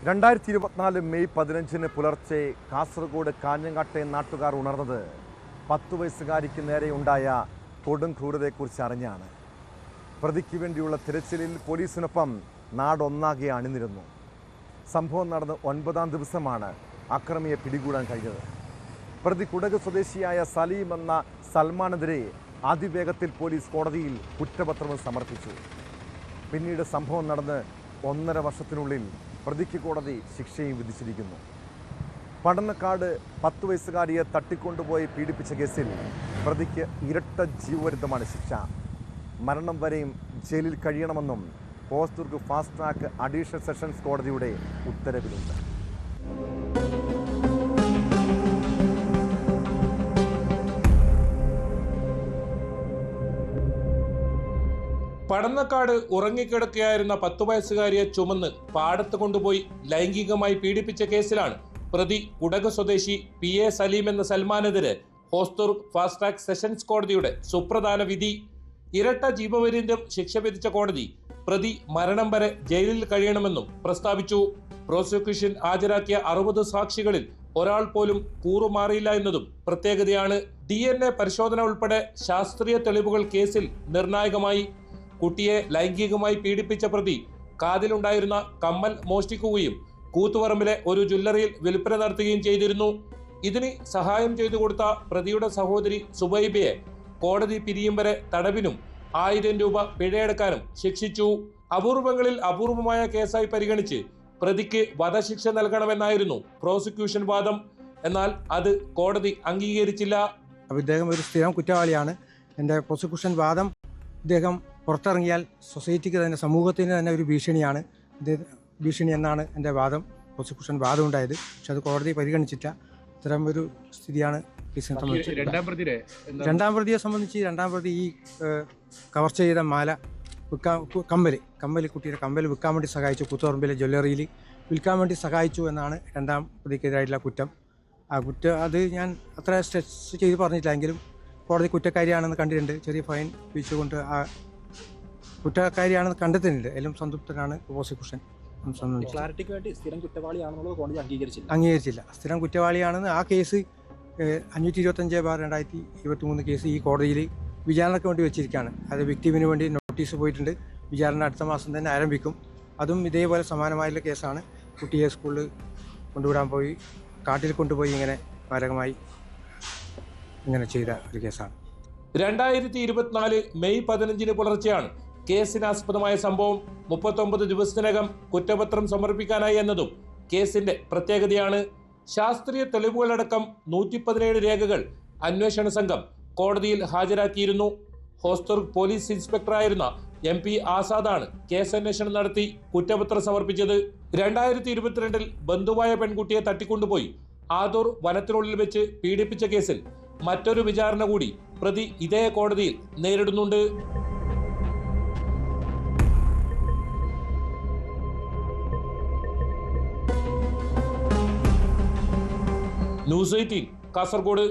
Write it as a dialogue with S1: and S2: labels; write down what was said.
S1: 2024 May 15 പുലർച്ചെ കാസർഗോഡ് കാഞ്ഞങ്ങാട്ടെ നാട്ടുകാർ ഉണർന്നത് 10 വയസ്സുകാരിക്ക് നേരെയുണ്ടായ കൊടും ക്രൂരതയെക്കുറിച്ച് അറിഞ്ഞാണ്. പ്രതിക്ക് വേണ്ടിയുള്ള തിരച്ചിലിൽ പോലീസിനൊപ്പം നാടൊന്നാകെ അണിനിരുന്നു. സംഭവം നടന്ന് 9ാം ദിവസമാണ് അക്രമിയെ പിടികൂടാൻ കഴിഞ്ഞത്. പ്രതി കുടക് സ്വദേശിയായ സലീം എന്ന സൽമാനെതിരെ അതിവേഗത്തിൽ പോലീസ് കോടതിയിൽ കുറ്റപത്രം സമർപ്പിച്ചു. പിന്നീട് സംഭവം നടന്ന് 1.5 വർഷത്തിനുള്ളിൽ പ്രതിക്ക് കോടതി ശിക്ഷയും വിധിച്ചിരിക്കുന്നു. പടന്നക്കാട് 10 വയസ്സുകാരിയെ തട്ടിക്കൊണ്ടുപോയി പീഡിപ്പിച്ച കേസിൽ പ്രതിക്ക് ഇരട്ട ജീവപര്യന്തമാണ് ശിക്ഷ. മരണം വരെയും ജയിലിൽ കഴിയണമെന്നും Hosdurg fast track additional sessions കോടതിയുടെ ഉത്തരവിലുണ്ട്.
S2: പടന്നക്കാട് ഉറങ്ങിക്കിടക്കുകയായിരുന്ന 10 വയസ്സുകാരിയെ ചുമന്ന് പാടത്ത് കൊണ്ടുപോയി ലൈംഗികമായി പീഡിപ്പിച്ച കേസിലാണ് പ്രതി കുടക് സ്വദേശി PA സലീം എന്ന സൽമാനെതിരെ ഹോസ്ദുർഗ് ഫാസ്റ്റ് ട്രാക്ക് സെഷൻസ് കോടതിയുടെ സുപ്രധാന വിധി. ഇരട്ട ജീവപര്യന്തം ശിക്ഷ വിധിച്ച കോടതി പ്രതി മരണം വരെ ജയിലിൽ കഴിയണമെന്നും പ്രസ്താവിച്ചു. പ്രോസിക്യൂഷൻ ഹാജരാക്കിയ 60 സാക്ഷികളിൽ ഒരാൾ പോലും കൂറുമാറിയില്ല എന്നതും പ്രത്യേകതയാണ്. DNA പരിശോധന ഉൾപ്പെടെ ശാസ്ത്രീയ തെളിവുകൾ കേസിൽ നിർണായകമായി. കുട്ടിയെ ലൈംഗികമായി പീഡിപ്പിച്ച പ്രതി കാതിലുണ്ടായിരുന്ന കമ്മൽ മോഷ്ടിക്കുകയും കൂത്തുപറമ്പിലെ ഒരു ജ്വല്ലറിയിൽ വിൽപ്പന നടത്തുകയും ചെയ്തിരുന്നു. ഇതിന് സഹായം ചെയ്തു കൊടുത്ത പ്രതിയുടെ സഹോദരി സുബൈബയെ കോടതി പിരിയും വരെ തടവിനും 1000 രൂപ പിഴയടക്കാനും ശിക്ഷിച്ചു. അപൂർവങ്ങളിൽ അപൂർവമായ കേസായി പരിഗണിച്ച് പ്രതിക്ക് വധശിക്ഷ നൽകണമെന്നായിരുന്നു പ്രോസിക്യൂഷൻ വാദം. എന്നാൽ അത് കോടതി അംഗീകരിച്ചില്ല.
S3: ഇദ്ദേഹം ഒരു സ്ഥിരം കുറ്റവാളിയാണ്. എൻ്റെ പ്രോസിക്യൂഷൻ വാദം ഇദ്ദേഹം പുറത്തിറങ്ങിയാൽ സൊസൈറ്റിക്ക് തന്നെ, സമൂഹത്തിന് തന്നെ ഒരു ഭീഷണിയാണ്. ഭീഷണി എന്നാണ് എൻ്റെ വാദം, പ്രോസിക്യൂഷൻ വാദം ഉണ്ടായത്. പക്ഷെ അത് കോടതി പരിഗണിച്ചില്ല. ഇത്തരം ഒരു സ്ഥിതിയാണ് കേസിനെ സംബന്ധിച്ച്. രണ്ടാം പ്രതിയെ സംബന്ധിച്ച് രണ്ടാം പ്രതി ഈ കവർച്ച ചെയ്ത മാല കമ്മൽ കുട്ടിയുടെ കമ്മൽ വിൽക്കാൻ വേണ്ടി സഹായിച്ചു. കൂത്തുപറമ്പിലെ ജ്വല്ലറിയിൽ വിൽക്കാൻ വേണ്ടി സഹായിച്ചു എന്നാണ് രണ്ടാം പ്രതിക്കെതിരായിട്ടുള്ള കുറ്റം. ആ കുറ്റം അത് ഞാൻ അത്ര സ്ട്രെസ് ചെയ്ത് പറഞ്ഞിട്ടില്ല, എങ്കിലും കോടതി കുറ്റക്കാരിയാണെന്ന് കണ്ടിട്ടുണ്ട്. ചെറിയ ഫൈൻ വിധിച്ചുകൊണ്ട് ആ കുറ്റക്കാരിയാണെന്ന് കണ്ടെത്തുന്നുണ്ട്. എല്ലാം സംതൃപ്തനാണ് പ്രോസിക്യൂഷൻ.
S4: ക്ലാരിറ്റിക്ക് വേണ്ടി സ്ഥിരം കുറ്റവാളിയാണെന്നുള്ളത് കോടതി
S3: അംഗീകരിച്ചില്ല. സ്ഥിരം കുറ്റവാളിയാണെന്ന് ആ കേസ് 525/2023 കേസ് ഈ കോടതിയിൽ വിചാരണയ്ക്ക് വേണ്ടി വെച്ചിരിക്കുകയാണ്. അത് വിക്ടിമിന് വേണ്ടി നോട്ടീസ് പോയിട്ടുണ്ട്. വിചാരണ അടുത്ത മാസം തന്നെ ആരംഭിക്കും. അതും ഇതേപോലെ സമാനമായുള്ള കേസാണ്. കുട്ടിയെ സ്കൂളിൽ കൊണ്ടുവിടാൻ പോയി കാട്ടിൽ കൊണ്ടുപോയി ഇങ്ങനെ മാരകമായി ഇങ്ങനെ ചെയ്ത ഒരു കേസാണ്.
S2: 2024 മെയ് 15 പുലർച്ചെയാണ് കേസിനാസ്പദമായ സംഭവം. 39 ദിവസത്തിനകം കുറ്റപത്രം സമർപ്പിക്കാനായി എന്നതും കേസിന്റെ പ്രത്യേകതയാണ്. ശാസ്ത്രീയ തെളിവുകളടക്കം 117 രേഖകൾ അന്വേഷണ സംഘം കോടതിയിൽ ഹാജരാക്കിയിരുന്നു. ഹോസ്ദുർഗ് പോലീസ് ഇൻസ്പെക്ടറായിരുന്ന MP ആസാദാണ് കേസന്വേഷണം നടത്തി കുറ്റപത്രം സമർപ്പിച്ചത്. 2022 ബന്ധുവായ പെൺകുട്ടിയെ തട്ടിക്കൊണ്ടുപോയി ആദൂർ വനത്തിനുള്ളിൽ വെച്ച് പീഡിപ്പിച്ച കേസിൽ മറ്റൊരു വിചാരണ കൂടി പ്രതി ഇതേ കോടതിയിൽ നേരിടുന്നുണ്ട്. ന്യൂസ് 18 കാസർഗോഡ്.